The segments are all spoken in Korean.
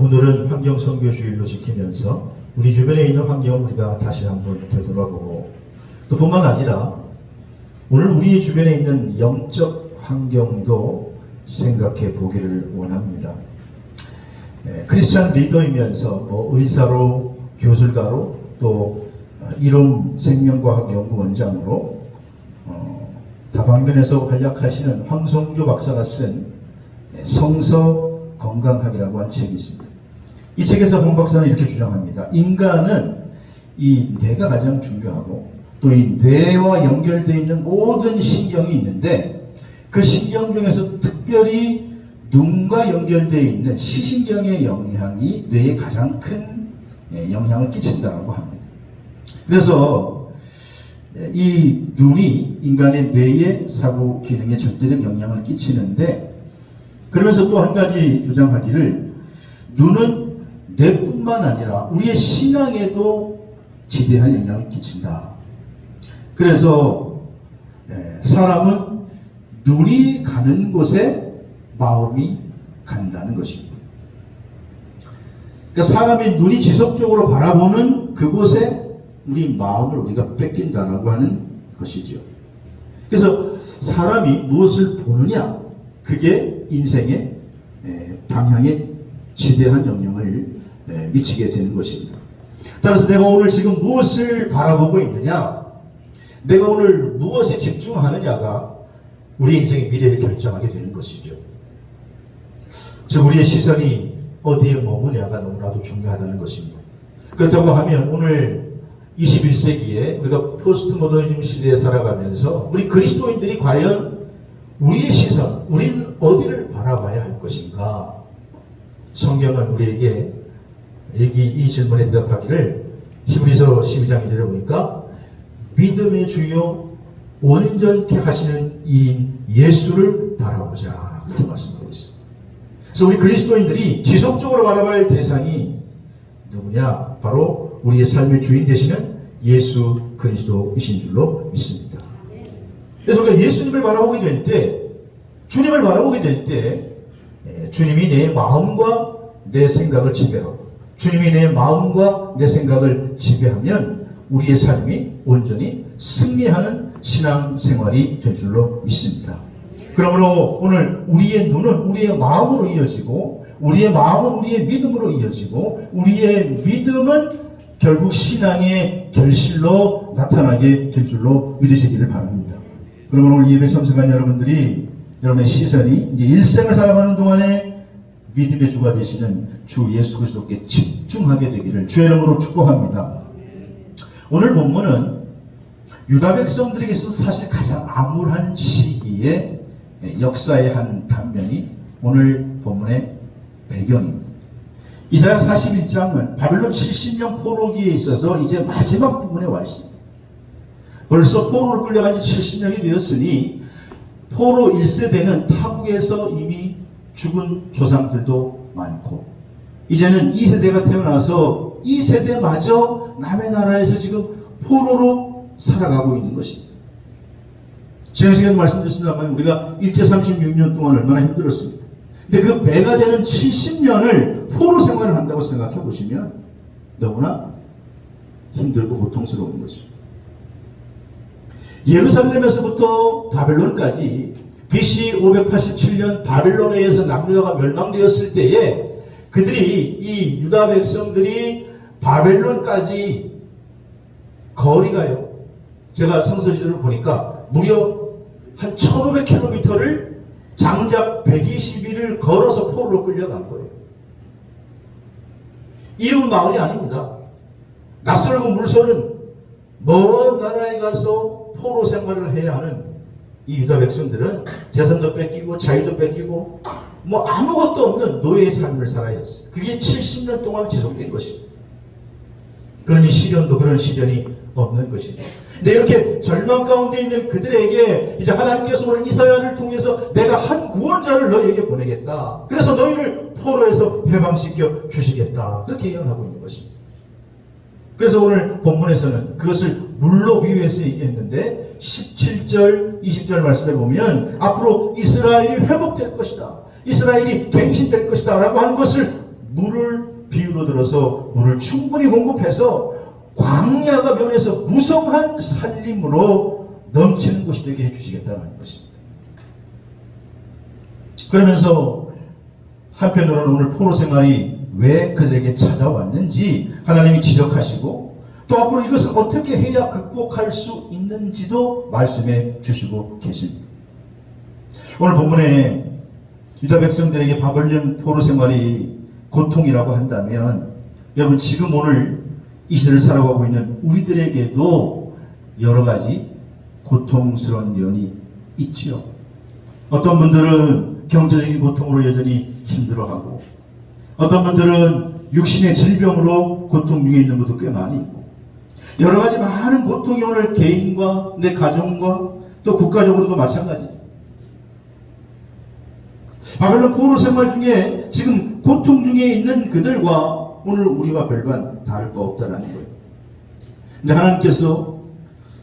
오늘은 환경선교주일로 지키면서 우리 주변에 있는 환경을 우리가 다시 한번 되돌아보고 또 뿐만 아니라 오늘 우리 주변에 있는 영적 환경도 생각해 보기를 원합니다. 크리스찬 리더이면서 의사로, 교술가로, 또 이론 생명과학 연구원장으로 다방면에서 활약하시는 황성조 박사가 쓴 성서 건강학이라고 한 책이 있습니다. 이 책에서 황 박사는 이렇게 주장합니다. 인간은 이 뇌가 가장 중요하고 또 이 뇌와 연결되어 있는 모든 신경이 있는데 그 신경 중에서 특별히 눈과 연결되어 있는 시신경의 영향이 뇌에 가장 큰 영향을 끼친다고 합니다. 그래서 이 눈이 인간의 뇌의 사고 기능에 절대적 영향을 끼치는데 그러면서 또 한 가지 주장하기를 눈은 뇌뿐만 아니라 우리의 신앙에도 지대한 영향을 끼친다. 그래서 사람은 눈이 가는 곳에 마음이 간다는 것입니다. 그러니까 사람이 눈이 지속적으로 바라보는 그곳에 우리 마음을 우리가 뺏긴다라고 하는 것이죠. 그래서 사람이 무엇을 보느냐, 그게 인생의 방향에 지대한 영향을 미치게 되는 것입니다. 따라서 내가 오늘 지금 무엇을 바라보고 있느냐, 내가 오늘 무엇에 집중하느냐가 우리 인생의 미래를 결정하게 되는 것이죠. 즉 우리의 시선이 어디에 머무냐가 너무나도 중요하다는 것입니다. 그렇다고 하면 오늘 21세기에 우리가 포스트 모더니즘 시대에 살아가면서 우리 그리스도인들이 과연 우리의 시선, 우리는 어디를 바라봐야 할 것인가? 성경은 우리에게 이 질문에 대답하기를 히브리서 12장 1절에 보니까 믿음의 주요 온전케 하시는 이인 예수를 바라보자, 이렇게 말씀하고 있습니다. 그래서 우리 그리스도인들이 지속적으로 바라봐야 할 대상이 누구냐? 바로 우리의 삶의 주인 되시는 예수 그리스도이신 줄로 믿습니다. 그래서 우리가 예수님을 바라보게 될 때, 주님을 바라보게 될 때 주님이 내 마음과 내 생각을 지배하고 주님이 내 마음과 내 생각을 지배하면 우리의 삶이 온전히 승리하는 신앙생활이 될 줄로 믿습니다. 그러므로 오늘 우리의 눈은 우리의 마음으로 이어지고 우리의 마음은 우리의 믿음으로 이어지고 우리의 믿음은 결국 신앙의 결실로 나타나게 될 줄로 믿으시기를 바랍니다. 그러면 오늘 예배 참석한 여러분들이 여러분의 시선이 이제 일생을 살아가는 동안에 믿음의 주가 되시는 주 예수 그리스도께 집중하게 되기를 주의 이름으로 축복합니다. 오늘 본문은 유다 백성들에게 있어서 사실 가장 암울한 시기에 역사의 한 단면이 오늘 본문의 배경입니다. 이사야 41장은 바벨론 70년 포로기에 있어서 이제 마지막 부분에 와 있습니다. 벌써 포로로 끌려간 지 70년이 되었으니 포로 1세대는 타국에서 이미 죽은 조상들도 많고 이제는 2세대가 태어나서 2세대마저 남의 나라에서 지금 포로로 살아가고 있는 것입니다. 지난 시간에 말씀드렸습니다만 우리가 일제 36년 동안 얼마나 힘들었습니까? 근데 그 배가 되는 70년을 포로 생활을 한다고 생각해 보시면 너무나 힘들고 고통스러운 것입니다. 예루살렘에서부터 바벨론까지 BC 587년 바벨론에 의해서 남유다가 멸망되었을 때에 그들이 이 유다 백성들이 바벨론까지 거리가요. 제가 성서지도를 보니까 무려 한 1500km를 장작 120일을 걸어서 포로로 끌려간 거예요. 이웃 마을이 아닙니다. 낯설고 물서는 먼 나라에 가서 포로 생활을 해야 하는 이 유다 백성들은 재산도 뺏기고 자유도 뺏기고 뭐 아무것도 없는 노예의 삶을 살아야 했어요. 그게 70년 동안 지속된 것입니다. 그러니 시련도 그런 시련이 없는 것입니다. 근데 이렇게 절망 가운데 있는 그들에게 이제 하나님께서 오늘 이사야를 통해서 내가 한 구원자를 너희에게 보내겠다. 그래서 너희를 포로에서 해방시켜 주시겠다. 그렇게 예언하고 있는 것입니다. 그래서 오늘 본문에서는 그것을 물로 비유해서 얘기했는데 17절, 20절 말씀에 보면 앞으로 이스라엘이 회복될 것이다. 이스라엘이 갱신될 것이다. 라고 하는 것을 물을 비유로 들어서 물을 충분히 공급해서 광야가 변해서 무성한 살림으로 넘치는 곳이 되게 해주시겠다는 것입니다. 그러면서 한편으로는 오늘 포로 생활이 왜 그들에게 찾아왔는지 하나님이 지적하시고 또 앞으로 이것을 어떻게 해야 극복할 수 있는지도 말씀해 주시고 계십니다. 오늘 본문에 유다 백성들에게 바벨론 포로 생활이 고통이라고 한다면 여러분 지금 오늘 이 시대를 살아가고 있는 우리들에게도 여러 가지 고통스러운 면이 있죠. 어떤 분들은 경제적인 고통으로 여전히 힘들어하고 어떤 분들은 육신의 질병으로 고통 중에 있는 것도 꽤 많이 있고 여러 가지 많은 고통이 오늘 개인과 내 가정과 또 국가적으로도 마찬가지예요. 바벨론 포로 생활 중에 지금 고통 중에 있는 그들과 오늘 우리와 별반 다를 바 없다는 거예요. 근데 하나님께서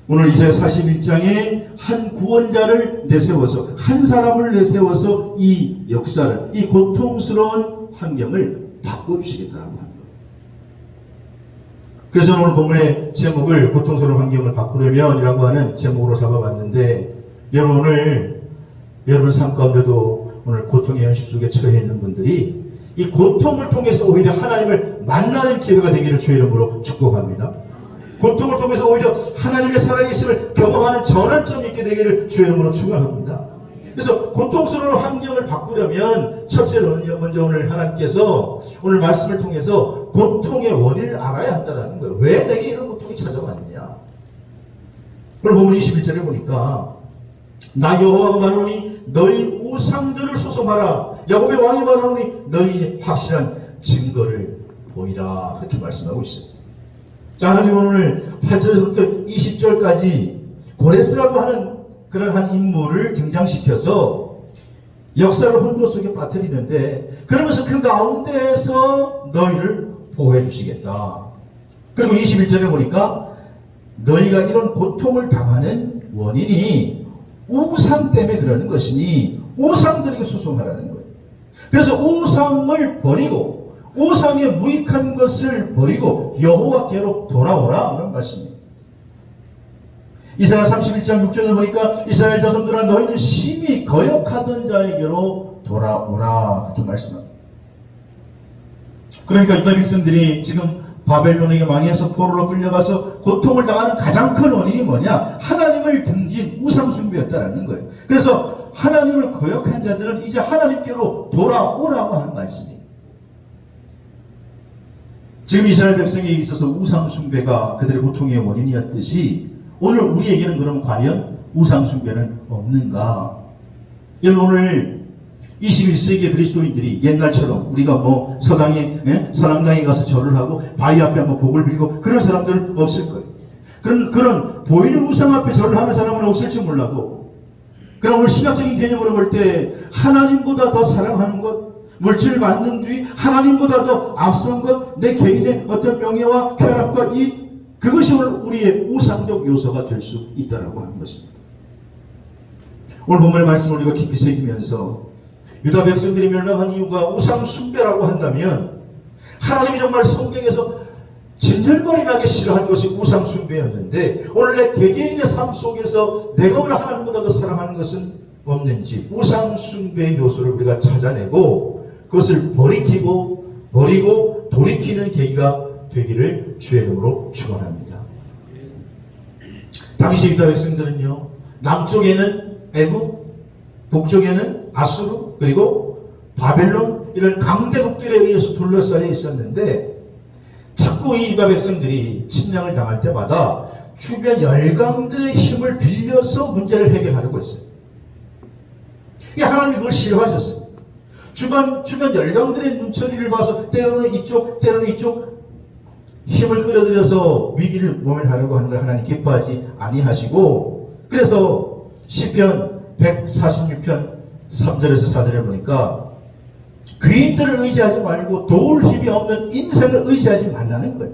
오늘 이사야 41장에 한 구원자를 내세워서 한 사람을 내세워서 이 역사를 이 고통스러운 환경을 바꿔주시겠다라고 합니다. 그래서 오늘 본문의 제목을 고통스러운 환경을 바꾸려면이라고 하는 제목으로 잡아봤는데 여러분 오늘 여러분 삶 가운데도 오늘 고통의 현실 속에 처해 있는 분들이 이 고통을 통해서 오히려 하나님을 만나는 기회가 되기를 주의 이름으로 축복합니다. 고통을 통해서 오히려 하나님의 살아계심을 경험하는 전환점이 있게 되기를 주의 이름으로 축원합니다. 그래서 고통스러운 환경을 바꾸려면 첫째로 먼저 오늘 하나님께서 오늘 말씀을 통해서 고통의 원인을 알아야 한다는 거예요. 왜 내게 이런 고통이 찾아왔느냐. 오늘 보면 21절에 보니까 나 여호와가 말하노니 너희 우상들을 소송하라. 야곱의 왕이 말하노니 너희 확실한 증거를 보이라. 그렇게 말씀하고 있어요. 자, 하나님 오늘 8절에서부터 20절까지 고레스라고 하는 그런 한 인물을 등장시켜서 역사를 혼돈 속에 빠뜨리는데 그러면서 그 가운데에서 너희를 보호해 주시겠다. 그리고 21절에 보니까 너희가 이런 고통을 당하는 원인이 우상 때문에 그러는 것이니 우상들에게 소송하라는 거예요. 그래서 우상을 버리고 우상에 무익한 것을 버리고 여호와께로 돌아오라 그런 말씀입니다. 이사야 31장 6절을 보니까 이스라엘 자손들아 너희는 심히 거역하던 자에게로 돌아오라 그렇게 말씀합니다. 그러니까 유다 백성들이 지금 바벨론에게 망해서 포로로 끌려가서 고통을 당하는 가장 큰 원인이 뭐냐? 하나님을 등진 우상 숭배였다라는 거예요. 그래서 하나님을 거역한 자들은 이제 하나님께로 돌아오라고 하는 말씀이에요. 지금 이스라엘 백성에 있어서 우상 숭배가 그들의 고통의 원인이었듯이 오늘 우리에게는 그럼 과연 우상 숭배는 없는가? 여러분 오늘 21세기의 그리스도인들이 옛날처럼 우리가 뭐 서당당에 가서 절을 하고 바위 앞에 한번 복을 빌고 그런 사람들은 없을 거예요. 그런 보이는 우상 앞에 절을 하는 사람은 없을지 몰라도 그럼 오늘 신학적인 개념으로 볼 때 하나님보다 더 사랑하는 것, 물질 만능주의, 하나님보다 더 앞선 것, 내 개인의 어떤 명예와 쾌락과 그것이 오늘 우리의 우상적 요소가 될 수 있다라고 하는 것입니다. 오늘 본문의 말씀을 우리가 깊이 새기면서 유다 백성들이 멸망한 이유가 우상 숭배라고 한다면 하나님이 정말 성경에서 진절머리나게 싫어한 것이 우상 숭배였는데 오늘 내 개개인의 삶 속에서 내가 오늘 하나님보다 더 사랑하는 것은 없는지 우상 숭배의 요소를 우리가 찾아내고 그것을 버리고 돌이키는 계기가 되기를 주의 이름으로 축원합니다. 당시 유다 백성들은요 남쪽에는 애굽, 북쪽에는 아수르 그리고 바벨론 이런 강대국들에 의해서 둘러싸여 있었는데 자꾸 이 유다 백성들이 침략을 당할 때마다 주변 열강들의 힘을 빌려서 문제를 해결하려고 했어요. 하나님이 그걸 싫어하셨어요. 주변 열강들의 눈초리를 봐서 때로는 이쪽 힘을 끌어들여서 위기를 모면하려고 하는 걸 하나님 기뻐하지 아니하시고 그래서 시편 146편 3절에서 4절에 보니까 귀인들을 의지하지 말고 도울 힘이 없는 인생을 의지하지 말라는 거예요.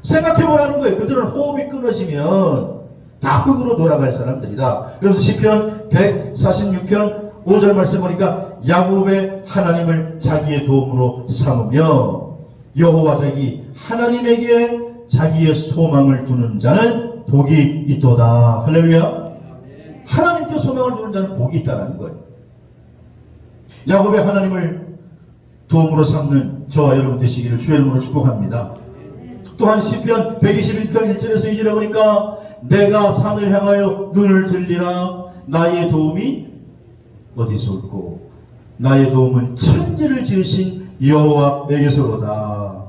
생각해보라는 거예요. 그들은 호흡이 끊어지면 다 흙으로 돌아갈 사람들이다. 그래서 시편 146편 5절 말씀 보니까 야곱의 하나님을 자기의 도움으로 삼으며 여호와 자기 하나님에게 자기의 소망을 두는 자는 복이 있도다. 할렐루야. 하나님께 소망을 두는 자는 복이 있다는 거예요. 야곱의 하나님을 도움으로 삼는 저와 여러분 되시기를 주의 이름으로 축복합니다. 또한 시편 121편 1절에서 2절에 보니까 내가 산을 향하여 눈을 들리라 나의 도움이 어디서 올고 나의 도움은 천지를 지으신 여호와에게서로다.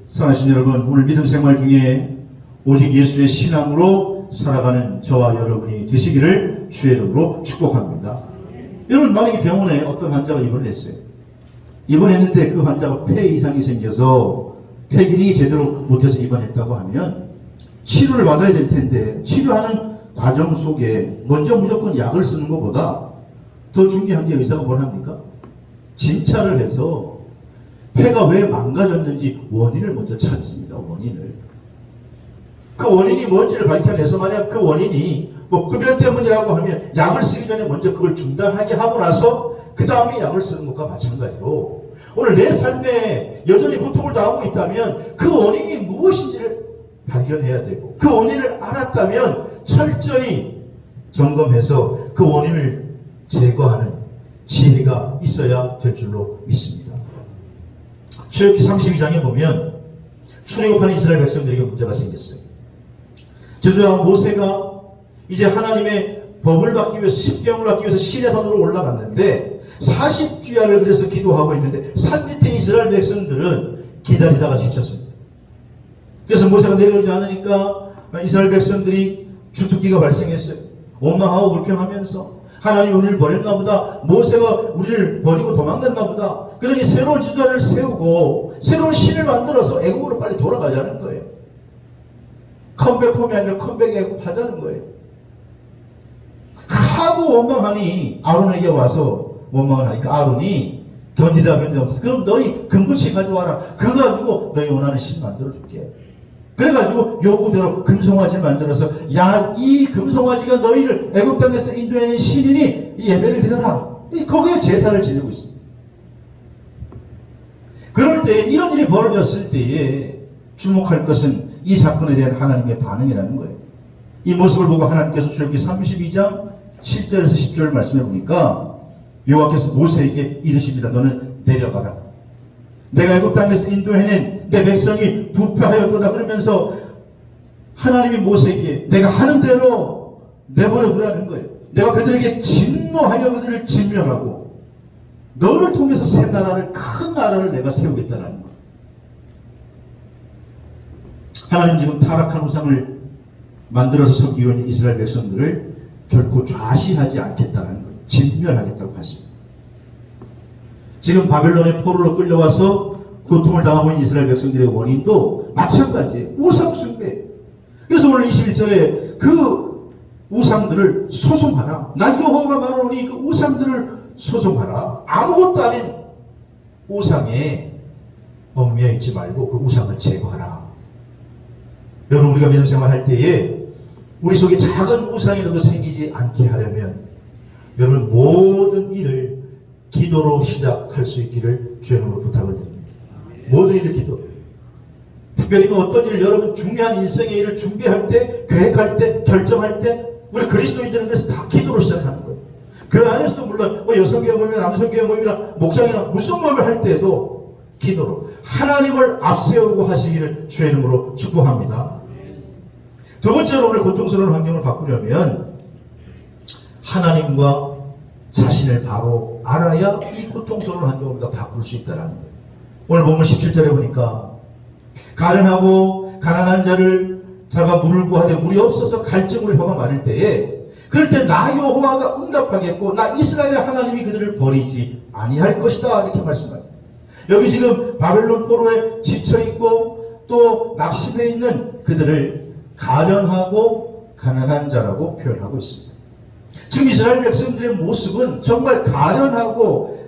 사랑하신 여러분, 오늘 믿음 생활 중에 오직 예수의 신앙으로 살아가는 저와 여러분이 되시기를 주의 이름으로 축복합니다. 여러분, 만약에 병원에 어떤 환자가 입원을 했어요. 입원했는데 그 환자가 폐 이상이 생겨서 폐기능이 제대로 못해서 입원했다고 하면 치료를 받아야 될 텐데 치료하는 과정 속에 먼저 무조건 약을 쓰는 것보다 더 중요한 게 의사가 뭘 합니까? 진찰을 해서 폐가 왜 망가졌는지 원인을 먼저 찾습니다. 원인을. 그 원인이 뭔지를 밝혀내서 만약 그 원인이 뭐 급여 때문이라고 하면 약을 쓰기 전에 먼저 그걸 중단하게 하고 나서 그 다음에 약을 쓰는 것과 마찬가지로 오늘 내 삶에 여전히 고통을 당하고 있다면 그 원인이 무엇인지를 발견해야 되고 그 원인을 알았다면 철저히 점검해서 그 원인을 제거하는 지혜가 있어야 될 줄로 믿습니다. 출애굽기 32장에 보면 출애굽하는 이스라엘 백성들에게 문제가 생겼어요. 저주와 모세가 이제 하나님의 법을 받기 위해서 십계명을 받기 위해서 시내산으로 올라갔는데 40주야를 그래서 기도하고 있는데 산 밑에 이스라엘 백성들은 기다리다가 지쳤습니다. 그래서 모세가 내려오지 않으니까 이스라엘 백성들이 주특기가 발생했어요. 원망하고 불평하면서 하나님 우리를 버렸나 보다. 모세가 우리를 버리고 도망갔나 보다. 그러니 새로운 지도자를 세우고 새로운 신을 만들어서 애국으로 빨리 돌아가자는 거예요. 컴백홈이 아니라 컴백 애국하자는 거예요. 하고 원망하니 아론에게 와서 원망을 하니까 아론이 견디다 그럼 너희 금붙이 가져와라. 그거 가지고 너희 원하는 신 만들어줄게. 그래가지고 요구대로 금송아지를 만들어서 야, 이 금송아지가 너희를 애굽 땅에서 인도해낸 신이니 이 예배를 드려라. 거기에 제사를 지내고 있습니다. 그럴 때 이런 일이 벌어졌을 때에 주목할 것은 이 사건에 대한 하나님의 반응이라는 거예요. 이 모습을 보고 하나님께서 출애굽기 32장 7절에서 10절 말씀해 보니까 여호와께서 모세에게 이르십니다. 너는 내려가라. 내가 애굽 땅에서 인도해낸 내 백성이 부패하였도다. 그러면서 하나님이 모세에게 내가 하는 대로 내버려 두라는 거예요. 내가 그들에게 진노하여 그들을 진멸하고 너를 통해서 새 나라를 큰 나라를 내가 세우겠다는 거예요. 하나님 지금 타락한 우상을 만들어서 섬기고 있는 이스라엘 백성들을 결코 좌시하지 않겠다는 거예요. 진멸하겠다고 하십니다. 지금 바벨론의 포로로 끌려와서 고통을 당하고 있는 이스라엘 백성들의 원인도 마찬가지예요. 우상 숭배. 그래서 오늘 21절에 그 우상들을 소송하라. 나 여호와가 말하노니 그 우상들을 소송하라. 아무것도 아닌 우상에 얽매여 있지 말고 그 우상을 제거하라. 여러분, 우리가 믿음 생활할 때에 우리 속에 작은 우상이라도 생기지 않게 하려면 여러분 모든 일을 기도로 시작할 수 있기를 주의 이름으로 부탁을 드립니다. 모든 일을 기도. 특별히 어떤 일을 여러분 중요한 인생의 일을 준비할 때, 계획할 때, 결정할 때 우리 그리스도인들은 그래서 다 기도로 시작하는 거예요. 그 안에서도 물론 여성교회 모임이나 남성교회 모임이나 목장이나 무슨 모임을 할 때에도 기도로 하나님을 앞세우고 하시기를 주의 이름으로 축복합니다. 두 번째로 오늘 고통스러운 환경을 바꾸려면 하나님과 자신을 바로 알아야 이 고통스러운 환경을 우리가 바꿀 수 있다는 거예요. 오늘 본문 17절에 보니까 가련하고 가난한 자를 자가 물을 구하되 물이 없어서 갈증으로 혀가 마를 때에 그럴 때 나 여호와가 응답하겠고 나 이스라엘의 하나님이 그들을 버리지 아니할 것이다 이렇게 말씀합니다. 여기 지금 바벨론 포로에 지쳐있고 또 낙심해 있는 그들을 가련하고 가난한 자라고 표현하고 있습니다. 지금 이스라엘 백성들의 모습은 정말 가련하고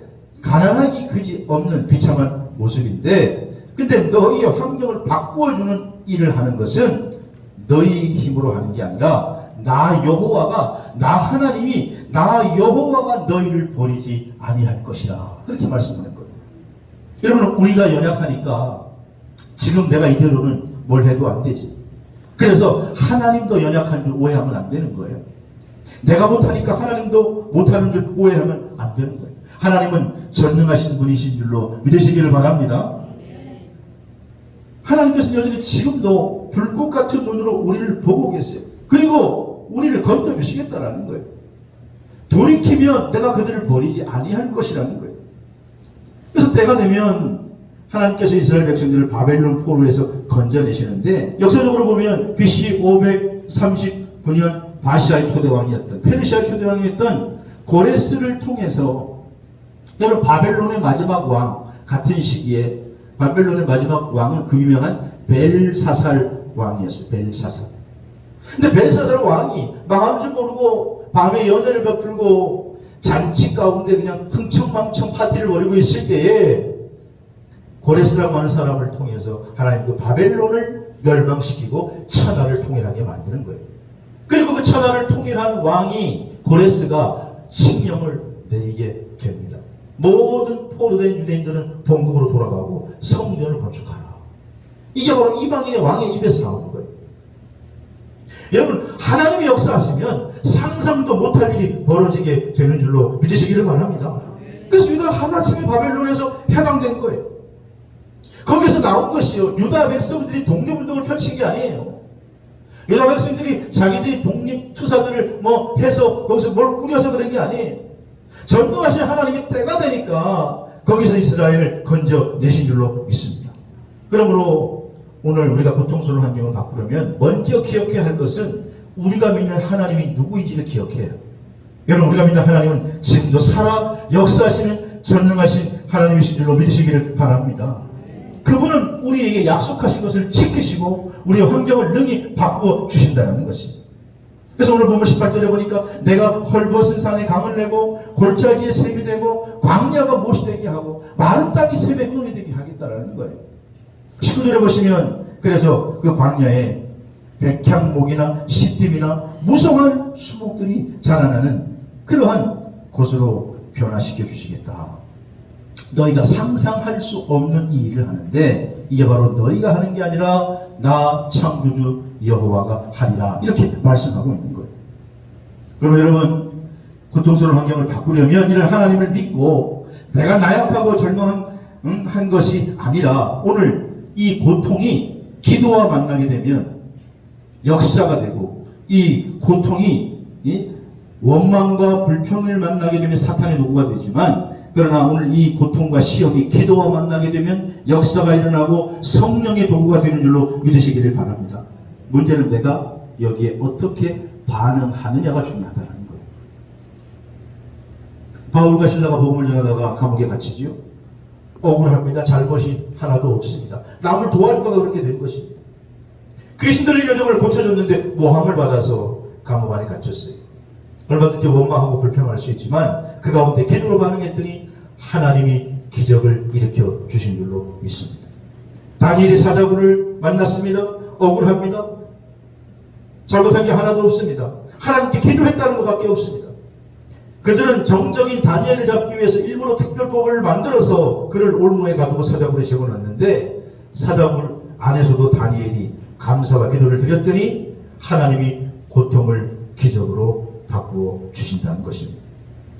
가난하기 그지 없는 비참한 모습인데 근데 너희의 환경을 바꾸어주는 일을 하는 것은 너희 힘으로 하는 게 아니라 나 여호와가, 나 하나님이, 나 여호와가 너희를 버리지 아니할 것이라. 그렇게 말씀하는 거예요. 여러분, 우리가 연약하니까 지금 내가 이대로는 뭘 해도 안 되지. 그래서 하나님도 연약한 줄 오해하면 안 되는 거예요. 내가 못하니까 하나님도 못하는 줄 오해하면 안 되는 거예요. 하나님은 전능하신 분이신 줄로 믿으시기를 바랍니다. 하나님께서 여전히 지금도 불꽃 같은 눈으로 우리를 보고 계세요. 그리고 우리를 건져주시겠다라는 거예요. 돌이키면 내가 그들을 버리지 아니할 것이라는 거예요. 그래서 때가 되면 하나님께서 이스라엘 백성들을 바벨론 포로에서 건져내시는데, 역사적으로 보면 BC 539년 바시아의 초대왕이었던, 페르시아의 초대왕이었던 고레스를 통해서, 여러분, 바벨론의 마지막 왕, 같은 시기에 바벨론의 마지막 왕은 그 유명한 벨사살 왕이었어요. 벨사살. 근데 벨사살 왕이 망하는 줄 모르고 밤에 연회를 베풀고 잔치 가운데 그냥 흥청망청 파티를 벌이고 있을 때에 고레스라고 하는 사람을 통해서 하나님 그 바벨론을 멸망시키고 천하를 통일하게 만드는 거예요. 그리고 그 천하를 통일한 왕이 고레스가 칙령을 내리게 됩니다. 모든 포로된 유대인들은 본국으로 돌아가고 성전을 건축하라. 이게 바로 이방인의 왕의 입에서 나오는 거예요. 여러분, 하나님이 역사하시면 상상도 못할 일이 벌어지게 되는 줄로 믿으시기를 바랍니다. 그래서 유다가 하루아침에 바벨론에서 해방된 거예요. 거기서 나온 것이요, 유다 백성들이 독립운동을 펼친 게 아니에요. 유다 백성들이 자기들이 독립투사들을 해서 거기서 뭘 꾸려서 그런 게 아니에요. 전능하신 하나님이 때가 되니까 거기서 이스라엘을 건져내신 줄로 믿습니다. 그러므로 오늘 우리가 고통스러운 환경을 바꾸려면 먼저 기억해야 할 것은 우리가 믿는 하나님이 누구인지를 기억해요. 여러분, 우리가 믿는 하나님은 지금도 살아 역사하시는 전능하신 하나님이신 줄로 믿으시기를 바랍니다. 그분은 우리에게 약속하신 것을 지키시고 우리의 환경을 능히 바꾸어 주신다는 것입니다. 그래서 오늘 본문 18절에 보니까 내가 헐벗은 산에 강을 내고 골짜기에 샘이 되고 광야가 못이 되게 하고 마른 땅이 샘의 근원이 되게 하겠다라는 거예요. 19절에 보시면 그래서 그 광야에 백향목이나 시딤이나 무성한 수목들이 자라나는 그러한 곳으로 변화시켜 주시겠다. 너희가 상상할 수 없는 이 일을 하는데 이게 바로 너희가 하는 게 아니라 나 창조주 여호와가 하리라. 이렇게 말씀하고 있는 거예요. 그럼 여러분, 고통스러운 환경을 바꾸려면 이런 하나님을 믿고 내가 나약하고 절망한 것이 아니라 오늘 이 고통이 기도와 만나게 되면 역사가 되고 이 고통이 원망과 불평을 만나게 되면 사탄의 도구가 되지만, 그러나 오늘 이 고통과 시험이 기도와 만나게 되면 역사가 일어나고 성령의 도구가 되는 줄로 믿으시기를 바랍니다. 문제는 내가 여기에 어떻게 반응하느냐가 중요하다는 거예요. 바울과 실라가 복음을 전하다가 감옥에 갇히지요. 억울합니다. 잘못이 하나도 없습니다. 남을 도와주다가 그렇게 된 것입니다. 귀신들의 여정을 고쳐줬는데 모함을 받아서 감옥 안에 갇혔어요. 얼마든지 원망하고 불평할 수 있지만 그 가운데 기도로 반응했더니 하나님이 기적을 일으켜 주신 줄로 믿습니다. 다니엘이 사자굴을 만났습니다. 억울합니다. 잘못한 게 하나도 없습니다. 하나님께 기도했다는 것밖에 없습니다. 그들은 정적인 다니엘을 잡기 위해서 일부러 특별법을 만들어서 그를 올무에 가두고 사자굴에 집어넣었는데 사자굴 안에서도 다니엘이 감사와 기도를 드렸더니 하나님이 고통을 기적으로 바꾸어 주신다는 것입니다.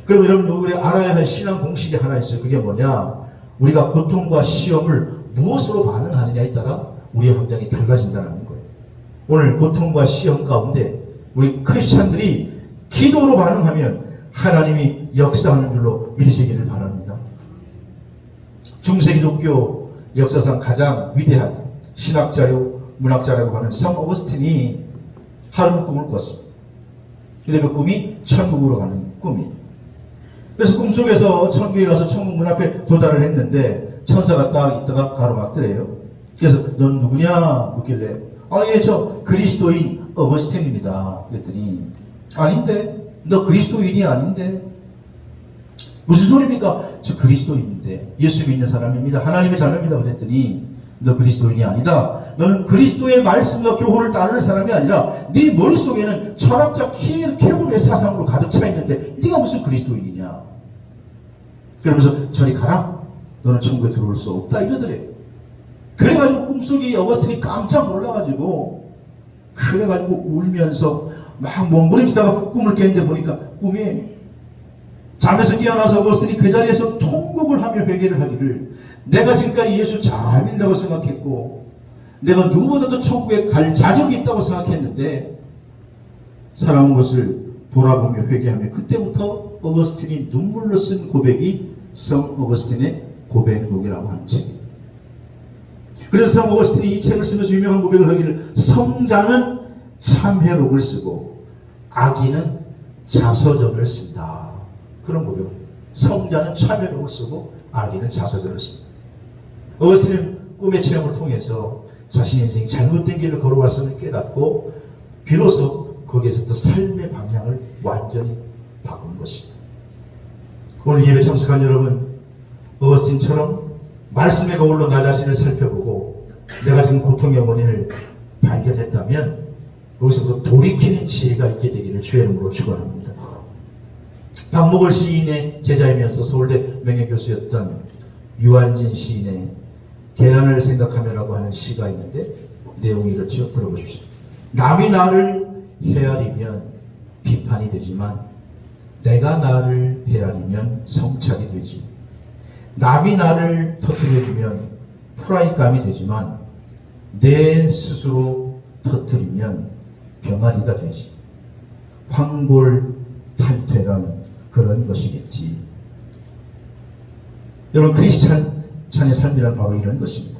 그럼 여러분, 우리 알아야 할 신앙 공식이 하나 있어요. 그게 뭐냐? 우리가 고통과 시험을 무엇으로 반응하느냐에 따라 우리의 환경이 달라진다는 거예요. 오늘 고통과 시험 가운데 우리 크리스찬들이 기도로 반응하면 하나님이 역사하는 줄로 믿으시기를 바랍니다. 중세기독교 역사상 가장 위대한 신학자요 문학자라고 하는 성 어거스틴이 하루 꿈을 꿨습니다. 근데 그 꿈이 천국으로 가는 꿈이에요. 그래서 꿈속에서 천국에 가서 천국 문 앞에 도달을 했는데 천사가 딱 있다가 가로막더래요. 그래서 넌 누구냐 묻길래 예, 저 그리스도인 어거스틴입니다. 그랬더니 아닌데, 너 그리스도인이 아닌데. 무슨 소리입니까? 저 그리스도인인데 예수 믿는 사람입니다. 하나님의 자녀입니다. 그랬더니 너 그리스도인이 아니다. 너는 그리스도의 말씀과 교훈을 따르는 사람이 아니라 네 머릿속에는 철학자 케볼의 사상으로 가득 차 있는데 네가 무슨 그리스도인이냐. 그러면서 저리 가라. 너는 천국에 들어올 수 없다 이러더래요. 그래가지고 꿈속에 어거스틴이 깜짝 놀라가지고 그래가지고 울면서 막 몸부림치다가 꿈을 깼는데 보니까 꿈에 잠에서 깨어나서 어거스틴이 그 자리에서 통곡을 하며 회개를 하기를 내가 지금까지 예수 잘 믿는다고 생각했고 내가 누구보다도 천국에 갈 자격이 있다고 생각했는데 살아온 것을 돌아보며 회개하며 그때부터 어거스틴이 눈물로 쓴 고백이 성 어거스틴의 고백록이라고 하는 책입니다. 그래서 성 어거스틴이 이 책을 쓰면서 유명한 고백을 하기를 성자는 참회록을 쓰고 악인은 자서전을 쓴다. 그런 고백을 해요. 성자는 참회록을 쓰고 악인은 자서전을 쓴다. 어거스틴은 꿈의 체험을 통해서 자신의 인생이 잘못된 길을 걸어왔음을 깨닫고 비로소 거기에서부터 삶의 방향을 완전히 바꾼 것입니다. 오늘 예배 참석한 여러분, 어거스틴처럼 말씀의 거울로 나 자신을 살펴보고 내가 지금 고통의 원인을 발견했다면 거기서부터 돌이키는 지혜가 있게 되기를 주의 이름으로 축원합니다. 박목월 시인의 제자이면서 서울대 명예교수였던 유한진 시인의 계란을 생각하며라고 하는 시가 있는데 내용이 이렇죠. 들어보십시오. 남이 나를 헤아리면 비판이 되지만 내가 나를 헤아리면 성찰이 되지. 남이 나를 터뜨려주면 프라이감이 되지만 내 스스로 터뜨리면 병아리가 되지. 황골탈퇴란 그런 것이겠지. 여러분, 크리스찬의 삶이란 바로 이런 것입니다.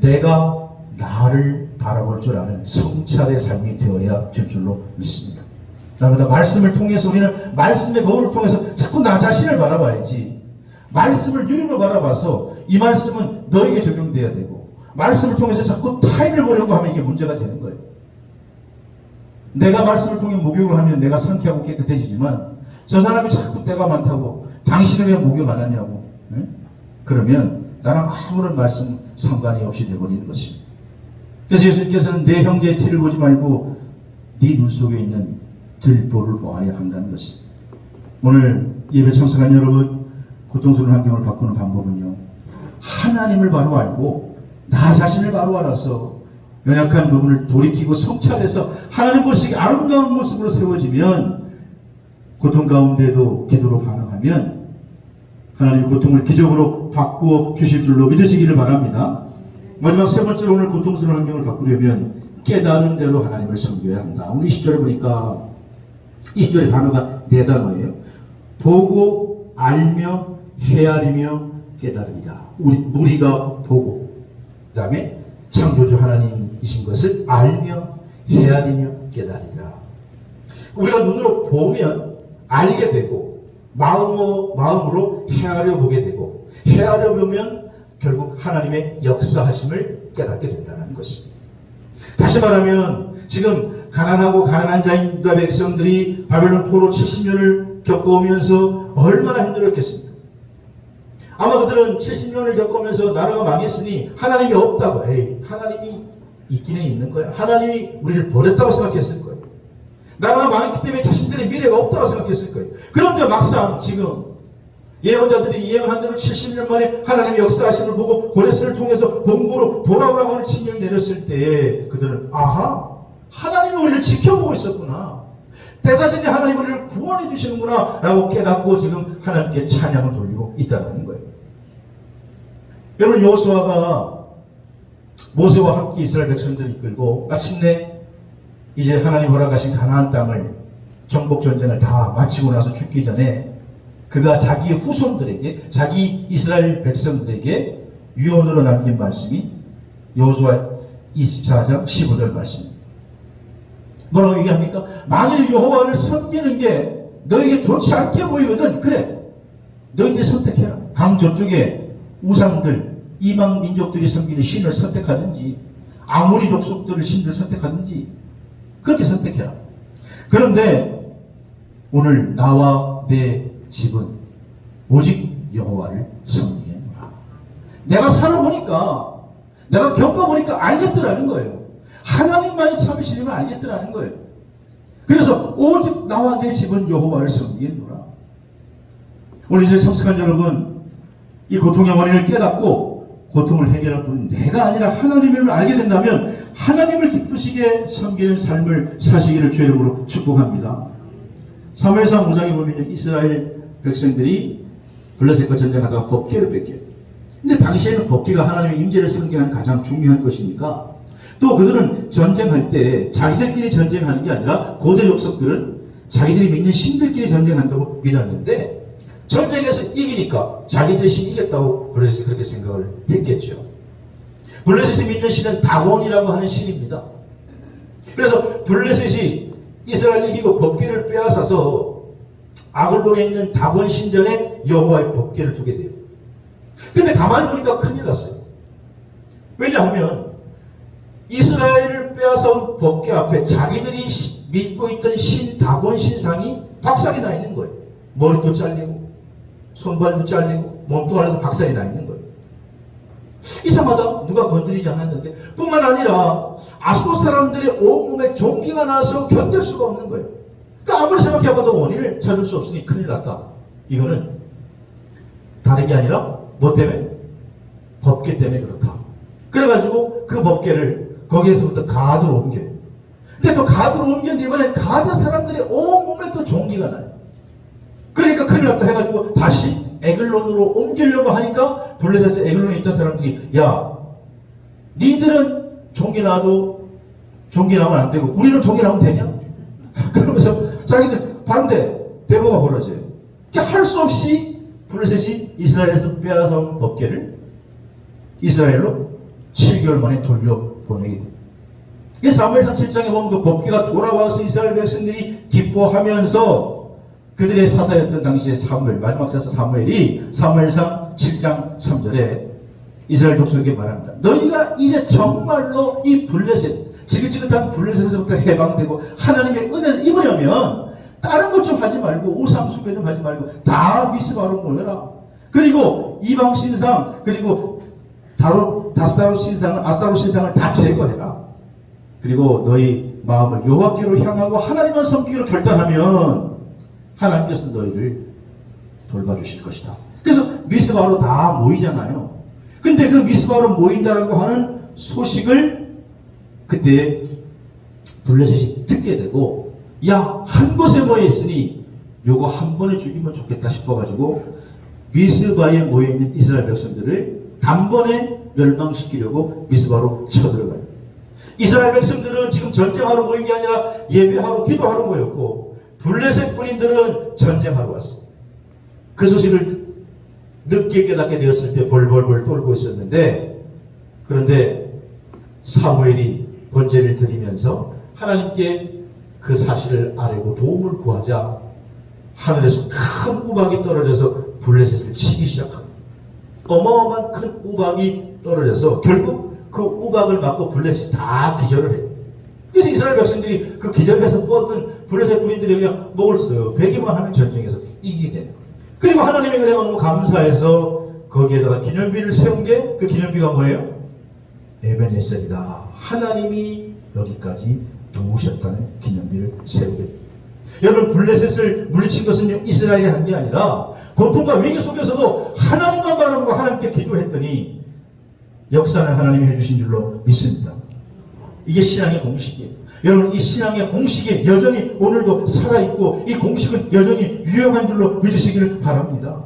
내가 나를 바라볼 줄 아는 성찰의 삶이 되어야 될 줄로 믿습니다. 나보다 말씀을 통해서 우리는 말씀의 거울을 통해서 자꾸 나 자신을 바라봐야지. 말씀을 유리로 바라봐서 이 말씀은 너에게 적용돼야 되고 말씀을 통해서 자꾸 타인을 보려고 하면 이게 문제가 되는 거예요. 내가 말씀을 통해 목욕을 하면 내가 상쾌하고 깨끗해지지만 저 사람이 자꾸 때가 많다고 당신은 왜 목욕 안 하냐고 그러면 나랑 아무런 말씀 상관이 없이 되어버리는 것입니다. 그래서 예수님께서는 내 형제의 티를 보지 말고 네 눈 속에 있는 들보를 보아야 한다는 것입니다. 오늘 예배 참석한 여러분, 고통스러운 환경을 바꾸는 방법은요, 하나님을 바로 알고 나 자신을 바로 알아서 연약한 부분을 돌이키고 성찰해서 하나님 보시기 아름다운 모습으로 세워지면 고통 가운데도 기도로 반응하면 하나님 고통을 기적으로 바꾸어 주실 줄로 믿으시기를 바랍니다. 마지막 세 번째로 오늘 고통스러운 환경을 바꾸려면 깨달은 대로 하나님을 섬겨야 한다. 오늘 20절에 보니까 20절의 단어가 네 단어예요. 보고 알며 헤아리며 깨달으리라. 우리가 보고 그 다음에 창조주 하나님이신 것을 알며 헤아리며 깨달으리라. 우리가 눈으로 보면 알게 되고 마음으로 헤아려 보게 되고 헤아려 보면 결국 하나님의 역사하심을 깨닫게 된다는 것입니다. 다시 말하면 지금 가난하고 가난한 자인과 백성들이 바벨론 포로 70년을 겪어오면서 얼마나 힘들었겠습니까? 아마 그들은 70년을 겪으면서 나라가 망했으니 하나님이 없다고, 하나님이 있기는 있는 거야. 하나님이 우리를 버렸다고 생각했을 거예요. 나라가 망했기 때문에 자신들의 미래가 없다고 생각했을 거예요. 그런데 막상 지금 예언자들이 예언한 대로 70년 만에 하나님의 역사하심을 보고 고레스를 통해서 본국으로 돌아오라고 하는 칙령을 내렸을 때 그들은 아하, 하나님이 우리를 지켜보고 있었구나. 때가 되니 하나님이 우리를 구원해 주시는구나 라고 깨닫고 지금 하나님께 찬양을 돌리고 있다는 거예요. 여러분, 여호수아가 모세와 함께 이스라엘 백성들을 이끌고 마침내 이제 하나님 허락하신 가나안 땅을 정복 전쟁을 다 마치고 나서 죽기 전에 그가 자기 후손들에게, 자기 이스라엘 백성들에게 유언으로 남긴 말씀이 여호수아 24장 15절 말씀입니다. 뭐라고 얘기합니까? 만일 여호와를 섬기는 게 너에게 좋지 않게 보이거든, 그래, 너희들이 선택해라. 강 저쪽에 우상들, 이방 민족들이 섬기는 신을 선택하든지 아모리 족속들을 신을 선택하든지 그렇게 선택해라. 그런데 오늘 나와 내 집은 오직 여호와를 섬기노라. 내가 살아보니까 내가 겪어보니까 알겠더라는 거예요. 하나님만이 참으시려면 알겠더라는 거예요. 그래서 오직 나와 내 집은 여호와를 섬기겠노라. 오늘 이제 성숙한 여러분, 이 고통의 원인을 깨닫고 고통을 해결할 분은 내가 아니라 하나님임을 알게 된다면 하나님을 기쁘시게 섬기는 삶을 사시기를 주의 이름으로 축복합니다. 사무엘상 5장에 보면 이스라엘 백성들이 블레셋과 전쟁하다가 법궤를 뺏겨요. 근데 당시에는 법궤가 하나님의 임재를 상징하는 가장 중요한 것이니까, 또 그들은 전쟁할 때 자기들끼리 전쟁하는 게 아니라 고대 족속들은 자기들이 믿는 신들끼리 전쟁한다고 믿었는데, 전쟁에서 이기니까 자기들이 신 이겼다고 블레셋이 그렇게 생각을 했겠죠. 블레셋이 믿는 신은 다곤이라고 하는 신입니다. 그래서 블레셋이 이스라엘 이기고 법궤를 빼앗아서 아글론에 있는 다곤 신전에 여호와의 법궤를 두게 돼요. 근데 가만히 보니까 큰일 났어요. 왜냐하면 이스라엘을 빼앗아온 법궤 앞에 자기들이 믿고 있던 신 다곤 신상이 박살이 나 있는 거예요. 머리도 잘리고 손발도 잘리고 몸도 안에도 박살이 나 있는 거예요. 이상하다. 누가 건드리지 않았는데, 뿐만 아니라 아수도 사람들의 온몸에 종기가 나서 견딜 수가 없는 거예요. 그러니까 아무리 생각해봐도 원인을 찾을 수 없으니 큰일 났다. 이거는 다른 게 아니라 뭐 때문에? 법궤 때문에 그렇다. 그래가지고 그 법궤를 거기에서부터 가드로 옮겨요. 근데 또 가드로 옮겼는데 이번에 가드 사람들의 온몸에 또 종기가 나요. 그러니까 큰일 났다 해가지고 다시 에글론으로 옮기려고 하니까 블레셋에 에글론에 있던 사람들이, 야, 니들은 종기 나도 종기 나면 안 되고 우리는 종기 나면 되냐? 그러면서 자기들 반대 대모가 벌어져요. 그러니까 할 수 없이 블레셋이 이스라엘에서 빼앗아온 법궤를 이스라엘로 7개월 만에 돌려보내게 돼요. 이 사무엘상 7장에 보면 그 법궤가 돌아와서 이스라엘 백성들이 기뻐하면서 그들의 사사였던 당시의 사무엘, 마지막 사사 사무엘이 사무엘상 7장 3절에 이스라엘 족속에게 말합니다. 너희가 이제 정말로 이 블레셋, 지긋지긋한 블레셋에서부터 해방되고 하나님의 은혜를 입으려면 다른 것 좀 하지 말고 우상 숭배 좀 하지 말고 다 미스바로 모여라. 그리고 이방 신상, 그리고 아스타롯 신상을 다 제거해라. 그리고 너희 마음을 여호와께로 향하고 하나님만 섬기기로 결단하면 하나님께서 너희를 돌봐주실 것이다. 그래서 미스바로 다 모이잖아요. 근데 그 미스바로 모인다라고 하는 소식을 그때 블레셋이 듣게 되고, 야, 한 곳에 모여 있으니 요거 한 번에 죽이면 좋겠다 싶어가지고 미스바에 모여있는 이스라엘 백성들을 단번에 멸망시키려고 미스바로 쳐들어가요. 이스라엘 백성들은 지금 전쟁하러 모인 게 아니라 예배하러 기도하러 모였고, 블레셋 군인들은 전쟁하러 왔어요. 그 소식을 늦게 깨닫게 되었을 때 벌벌벌 떨고 있었는데, 그런데 사무엘이 번제를 드리면서 하나님께 그 사실을 아뢰고 도움을 구하자 하늘에서 큰 우박이 떨어져서 블레셋을 치기 시작합니다. 어마어마한 큰 우박이 떨어져서 결국 그 우박을 맞고 블레셋이 다 기절을 해요. 그래서 이스라엘 백성들이 그 기절해서 뻗은 블레셋 군인들이 그냥 목을 써요. 베기만 하면 전쟁에서 이기게 되는 거예요. 그리고 하나님의 은혜가 너무 감사해서 거기에다가 기념비를 세운 게, 그 기념비가 뭐예요? 에벤에셀이다. 하나님이 여기까지 도우셨다는 기념비를 세우게 됩니다. 여러분, 블레셋을 물리친 것은 이스라엘이 한 게 아니라 고통과 위기 속에서도 하나님만 바라보고 하나님께 기도했더니 역사는 하나님이 해주신 줄로 믿습니다. 이게 신앙의 공식이에요. 여러분, 이 신앙의 공식이 여전히 오늘도 살아있고 이 공식은 여전히 유용한 줄로 믿으시기를 바랍니다.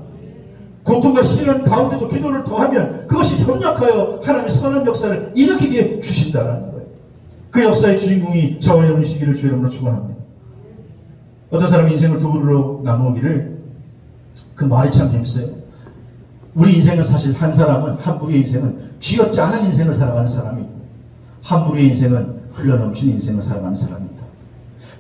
고통과 시련 가운데도 기도를 더하면 그것이 협력하여 하나님의 선한 역사를 일으키게 주신다는 거예요. 그 역사의 주인공이 저와 여러분이시기를 주의 이름으로 축원합니다. 어떤 사람이 인생을 두 부로 나누기를, 그 말이 참 재밌어요. 우리 인생은 사실 한 사람은, 한 부류의 인생은 쥐어짜는 인생을 살아가는 사람이 있고, 한 부류의 인생은 흘러넘치는 인생을 살아가는 사람입니다.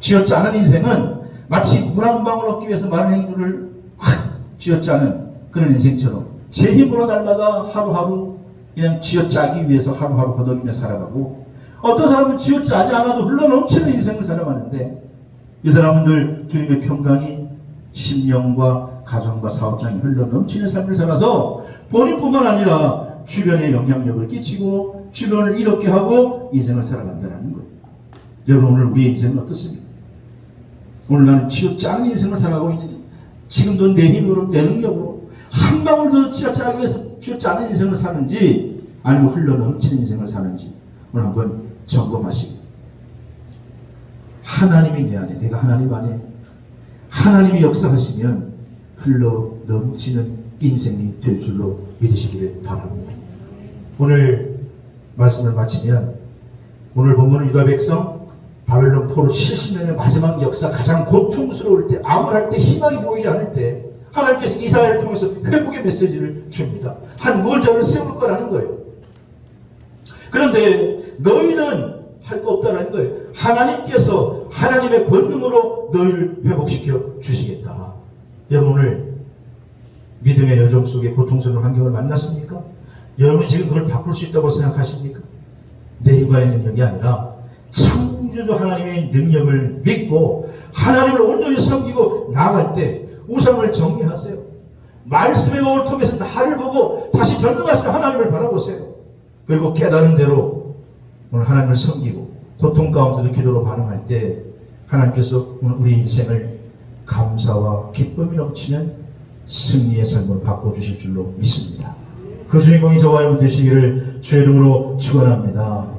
쥐어짜는 인생은 마치 물 한 방울 얻기 위해서 많은 행주를 확 쥐어짜는 그런 인생처럼 제 힘으로 날마다 하루하루 그냥 쥐어짜기 위해서 하루하루 거듭이며 살아가고, 어떤 사람은 쥐어짜지 않아도 흘러넘치는 인생을 살아가는데, 이 사람들 주님의 평강이 심령과 가정과 사업장이 흘러넘치는 삶을 살아서 본인뿐만 아니라 주변에 영향력을 끼치고 주변을 이롭게 하고 인생을 살아간다는 거예요. 여러분 오늘 우리의 인생은 어떻습니까? 오늘 나는 치우지 않은 인생을 살아가고 있는지, 지금도 내 힘으로 내 능력으로 한 방울도 쥐어짜기 위해서 쥐어지 않은 인생을 사는지, 아니면 흘러 넘치는 인생을 사는지 오늘 한번 점검하시고, 하나님이 내 안에, 내가 하나님 안에, 하나님이 역사하시면 흘러 넘치는 인생이 될 줄로 믿으시기를 바랍니다. 오늘 말씀을 마치면, 오늘 본문은 유다 백성 바벨론 포로 70년의 마지막 역사, 가장 고통스러울 때, 암울할 때, 희망이 보이지 않을 때 하나님께서 이사야를 통해서 회복의 메시지를 줍니다. 한 무언자를 세울 거라는 거예요. 그런데 너희는 할 거 없다라는 거예요. 하나님께서 하나님의 권능으로 너희를 회복시켜 주시겠다. 여러분 오늘 믿음의 여정 속에 고통스러운 환경을 만났습니까? 여러분 지금 그걸 바꿀 수 있다고 생각하십니까? 내 인간의 능력이 아니라 창조주 하나님의 능력을 믿고 하나님을 온전히 섬기고 나아갈 때 우상을 정리하세요. 말씀의 거울을 통해서 나를 보고 다시 전능하신 하나님을 바라보세요. 그리고 깨달은 대로 오늘 하나님을 섬기고 고통 가운데도 기도로 반응할 때 하나님께서 오늘 우리 인생을 감사와 기쁨이 넘치는 승리의 삶으로 바꿔주실 줄로 믿습니다. 그 주인공이 저와 여러분 되시기를 주의 이름으로 축원합니다.